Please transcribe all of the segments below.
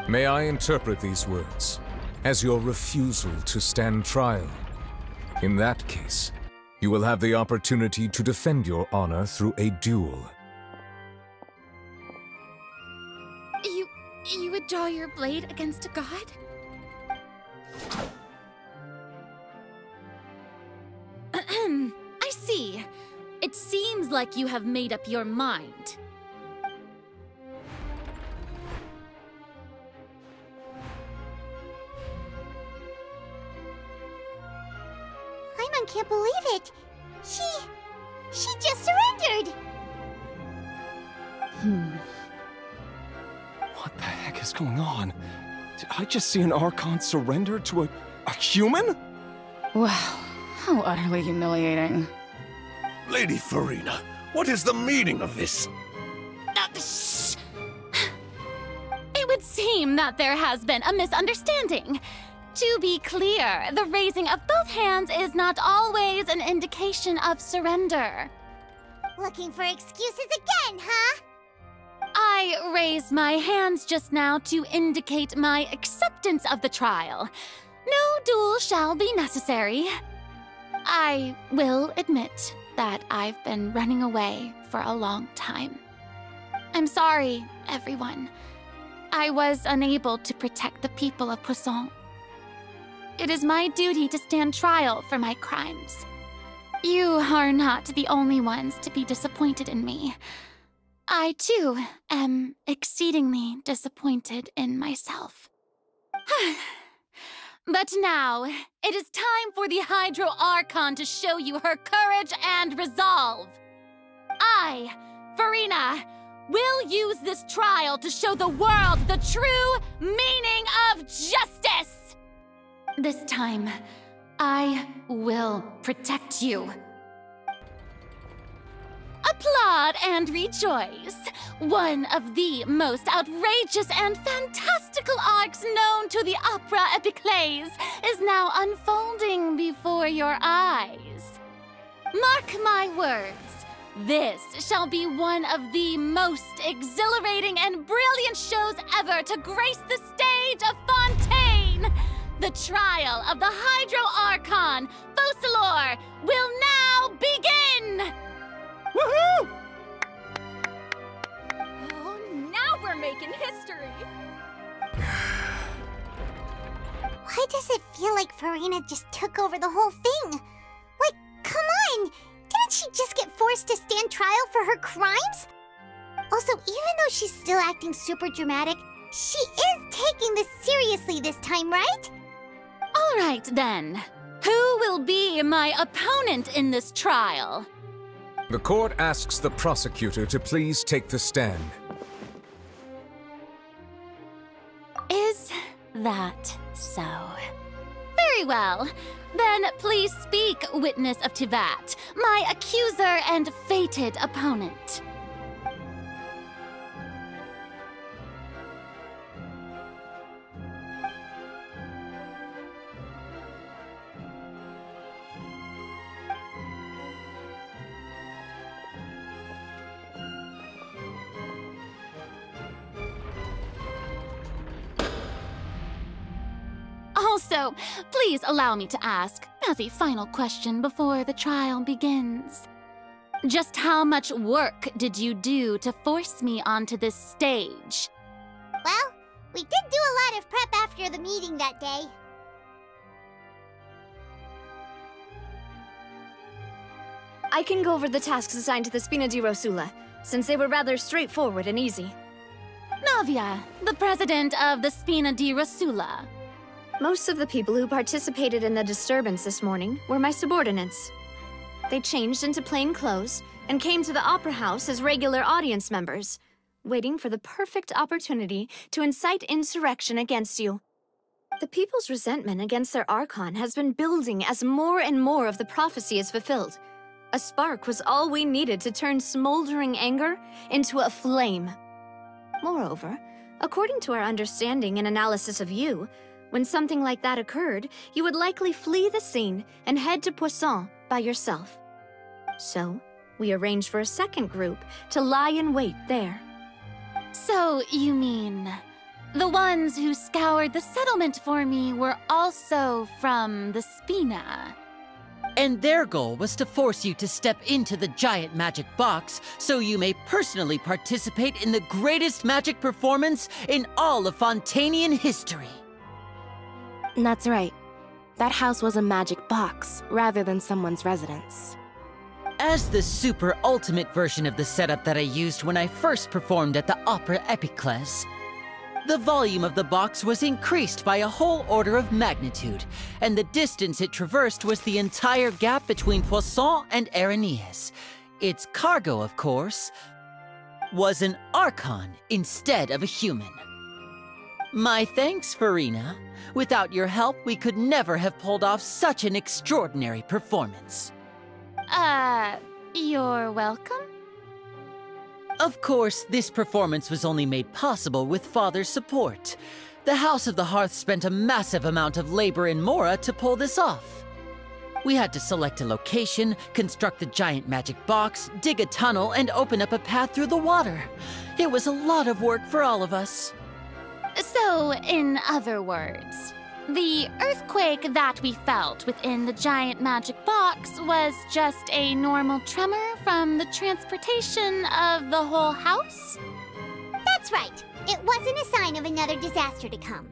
May I interpret these words as your refusal to stand trial? In that case, you will have the opportunity to defend your honor through a duel. You would draw your blade against a god? I see. It seems like you have made up your mind. Paimon can't believe it. She just surrendered. What the heck is going on? Did I just see an Archon surrender to a human? Wow, how utterly humiliating. Lady Farina, what is the meaning of this? Shh! It would seem that there has been a misunderstanding. To be clear, the raising of both hands is not always an indication of surrender. Looking for excuses again, huh? I raised my hands just now to indicate my acceptance of the trial. No duel shall be necessary. I will admit that I've been running away for a long time. I'm sorry, everyone. I was unable to protect the people of Poisson. It is my duty to stand trial for my crimes. You are not the only ones to be disappointed in me. I, too, am exceedingly disappointed in myself. But now, it is time for the Hydro Archon to show you her courage and resolve. I, Farina, will use this trial to show the world the true meaning of justice! This time, I will protect you. Applaud and rejoice! One of the most outrageous and fantastical arcs known to the opera epiclese is now unfolding before your eyes. Mark my words, this shall be one of the most exhilarating and brilliant shows ever to grace the stage of Fontaine! The trial of the Hydro Archon, Focalors, will now begin! Woohoo! Oh, now we're making history! Why does it feel like Farina just took over the whole thing? Like, come on! Didn't she just get forced to stand trial for her crimes? Also, even though she's still acting super dramatic, she is taking this seriously this time, right? All right, then. Who will be my opponent in this trial? The court asks the prosecutor to please take the stand. Is that so? Very well. Then please speak, witness of Tivat, my accuser and fated opponent. Also, please allow me to ask, as a final question before the trial begins. Just how much work did you do to force me onto this stage? Well, we did do a lot of prep after the meeting that day. I can go over the tasks assigned to the Spina di Rosula, since they were rather straightforward and easy. Navia, the president of the Spina di Rosula. Most of the people who participated in the disturbance this morning were my subordinates. They changed into plain clothes and came to the Opera House as regular audience members, waiting for the perfect opportunity to incite insurrection against you. The people's resentment against their Archon has been building as more and more of the prophecy is fulfilled. A spark was all we needed to turn smoldering anger into a flame. Moreover, according to our understanding and analysis of you, when something like that occurred, you would likely flee the scene and head to Poisson by yourself. So, we arranged for a second group to lie in wait there. So, you mean, The ones who scoured the settlement for me were also from the Spina. And their goal was to force you to step into the giant magic box so you may personally participate in the greatest magic performance in all of Fontanian history. That's right. That house was a magic box, rather than someone's residence. As the super ultimate version of the setup that I used when I first performed at the Opera Epiclese, the volume of the box was increased by a whole order of magnitude, and the distance it traversed was the entire gap between Poisson and Araneas. Its cargo, of course, was an Archon instead of a human. My thanks, Farina. Without your help, we could never have pulled off such an extraordinary performance. You're welcome? Of course, this performance was only made possible with Father's support. The House of the Hearth spent a massive amount of labor in Mora to pull this off. We had to select a location, construct the giant magic box, dig a tunnel, and open up a path through the water. It was a lot of work for all of us. So, in other words, the earthquake that we felt within the giant magic box was just a normal tremor from the transportation of the whole house? That's right. It wasn't a sign of another disaster to come.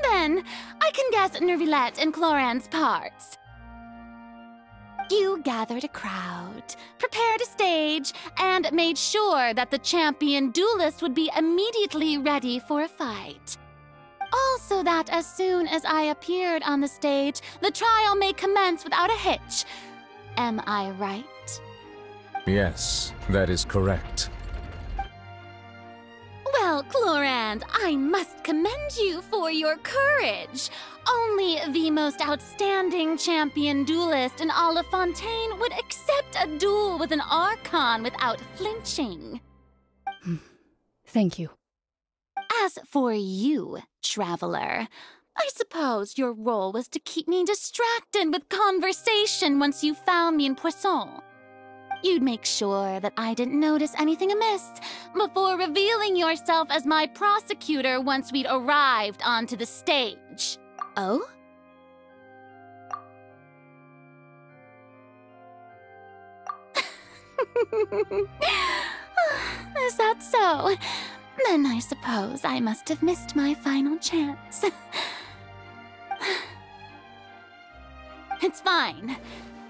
Then, I can guess Nervilette and Cloran's parts. You gathered a crowd, prepared a stage, and made sure that the champion duelist would be immediately ready for a fight. Also that as soon as I appeared on the stage, the trial may commence without a hitch. Am I right? Yes, that is correct. Well, Clorand, I must commend you for your courage. Only the most outstanding champion duelist in all of Fontaine would accept a duel with an Archon without flinching. Thank you. As for you, Traveler, I suppose your role was to keep me distracted with conversation once you found me in Poisson. You'd make sure that I didn't notice anything amiss before revealing yourself as my prosecutor once we'd arrived onto the stage. Oh? Is that so? Then I suppose I must have missed my final chance. It's fine.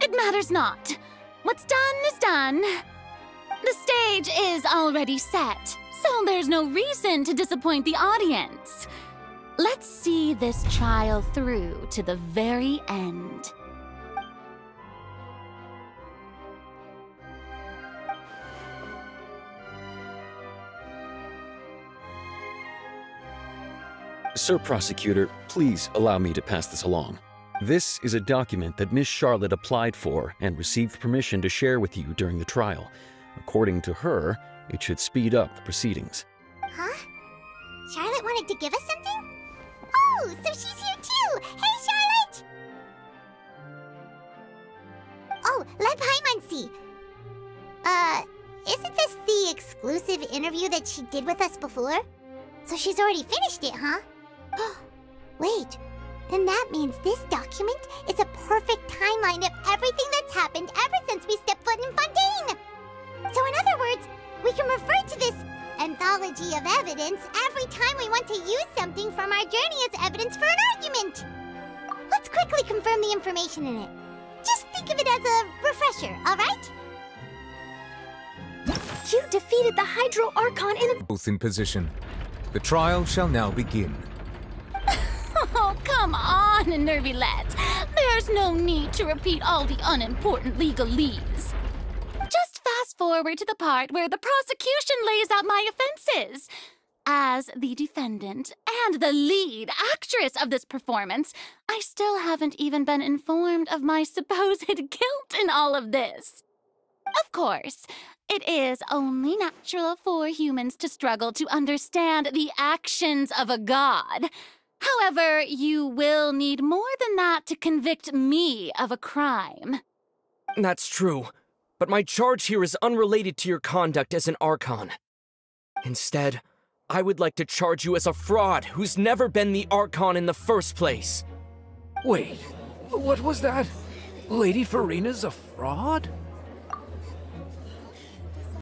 It matters not. What's done is done. The stage is already set, so there's no reason to disappoint the audience. Let's see this trial through to the very end. Sir Prosecutor, please allow me to pass this along. This is a document that Miss Charlotte applied for and received permission to share with you during the trial. According to her, it should speed up the proceedings. Huh? Charlotte wanted to give us something? Oh, so she's here too! Hey, Charlotte! Oh, let Paimon see. Isn't this the exclusive interview that she did with us before? So she's already finished it, huh? Wait, then that means this document is a perfect timeline of everything that's happened ever since we stepped foot in Fontaine! So in other words, we can refer to this anthology of evidence every time we want to use something from our journey as evidence for an argument! Let's quickly confirm the information in it. Just think of it as a refresher, alright? You defeated the Hydro Archon in a... Both in position. The trial shall now begin. Oh, come on, Nervilette. There's no need to repeat all the unimportant legalese. Just fast forward to the part where the prosecution lays out my offenses. As the defendant and the lead actress of this performance, I still haven't even been informed of my supposed guilt in all of this. Of course, it is only natural for humans to struggle to understand the actions of a god. However, you will need more than that to convict me of a crime. That's true, but my charge here is unrelated to your conduct as an Archon. Instead, I would like to charge you as a fraud who's never been the Archon in the first place. Wait, what was that? Lady Farina's a fraud?